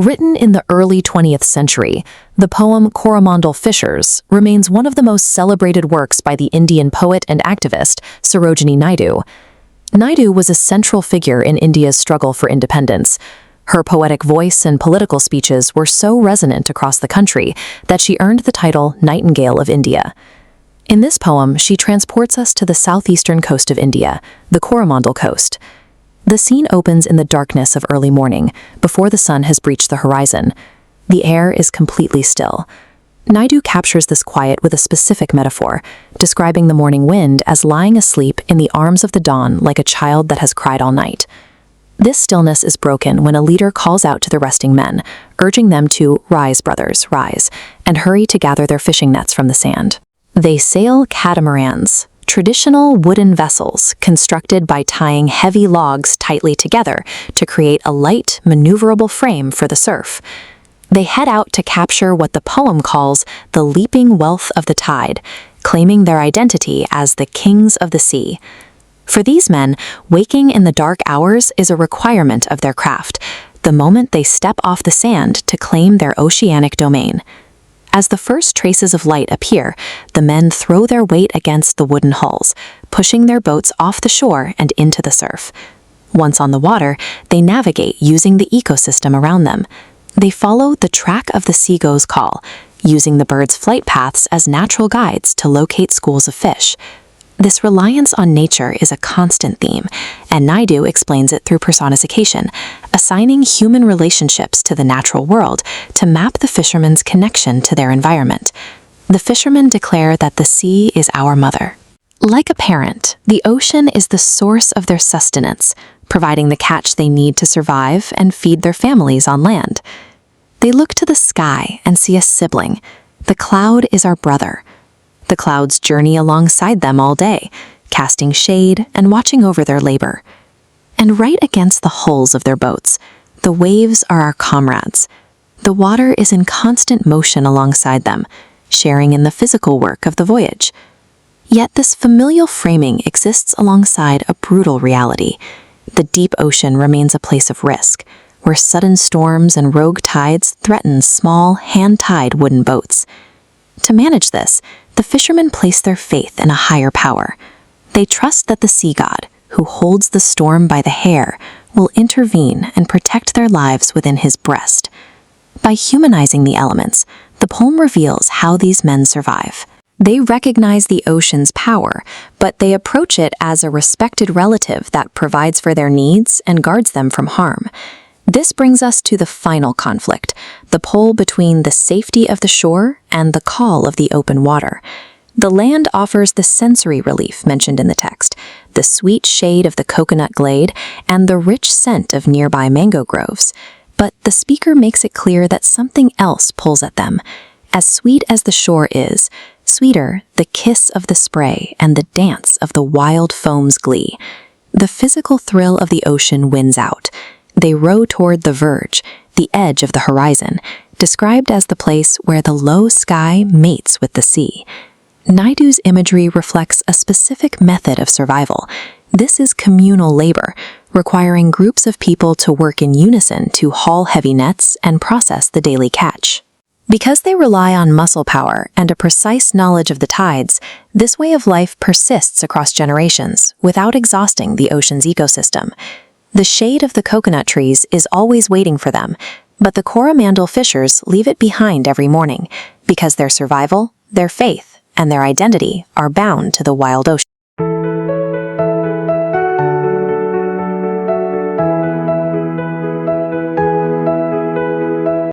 Written in the early 20th century, the poem Coromandel Fishers remains one of the most celebrated works by the Indian poet and activist Sarojini Naidu. Naidu was a central figure in India's struggle for independence. Her poetic voice and political speeches were so resonant across the country that she earned the title Nightingale of India. In this poem, she transports us to the southeastern coast of India, the Coromandel Coast. The scene opens in the darkness of early morning, before the sun has breached the horizon. The air is completely still. Naidu captures this quiet with a specific metaphor, describing the morning wind as lying asleep in the arms of the dawn like a child that has cried all night. This stillness is broken when a leader calls out to the resting men, urging them to "Rise, brothers, rise," and hurry to gather their fishing nets from the sand. They sail catamarans, traditional wooden vessels constructed by tying heavy logs tightly together to create a light, maneuverable frame for the surf. They head out to capture what the poem calls the leaping wealth of the tide, claiming their identity as the kings of the sea. For these men, waking in the dark hours is a requirement of their craft, the moment they step off the sand to claim their oceanic domain. As the first traces of light appear, the men throw their weight against the wooden hulls, pushing their boats off the shore and into the surf. Once on the water, they navigate using the ecosystem around them. They follow the track of the seagull's call, using the birds' flight paths as natural guides to locate schools of fish. This reliance on nature is a constant theme, and Naidu explains it through personification, assigning human relationships to the natural world to map the fisherman's connection to their environment. The fishermen declare that the sea is our mother. Like a parent, the ocean is the source of their sustenance, providing the catch they need to survive and feed their families on land. They look to the sky and see a sibling. The cloud is our brother. The clouds journey alongside them all day, casting shade and watching over their labor. And right against the hulls of their boats, the waves are our comrades. The water is in constant motion alongside them, sharing in the physical work of the voyage. Yet this familial framing exists alongside a brutal reality. The deep ocean remains a place of risk, where sudden storms and rogue tides threaten small, hand-tied wooden boats. To manage this, the fishermen place their faith in a higher power. They trust that the sea god, who holds the storm by the hair, will intervene and protect their lives within his breast. By humanizing the elements, the poem reveals how these men survive. They recognize the ocean's power, but they approach it as a respected relative that provides for their needs and guards them from harm. This brings us to the final conflict, the pull between the safety of the shore and the call of the open water. The land offers the sensory relief mentioned in the text, the sweet shade of the coconut glade and the rich scent of nearby mango groves. But the speaker makes it clear that something else pulls at them. As sweet as the shore is, sweeter the kiss of the spray and the dance of the wild foam's glee. The physical thrill of the ocean wins out. They row toward the verge, the edge of the horizon, described as the place where the low sky mates with the sea. Naidu's imagery reflects a specific method of survival. This is communal labor, requiring groups of people to work in unison to haul heavy nets and process the daily catch. Because they rely on muscle power and a precise knowledge of the tides, this way of life persists across generations without exhausting the ocean's ecosystem. The shade of the coconut trees is always waiting for them, but the Coromandel Fishers leave it behind every morning because their survival, their faith, and their identity are bound to the wild ocean.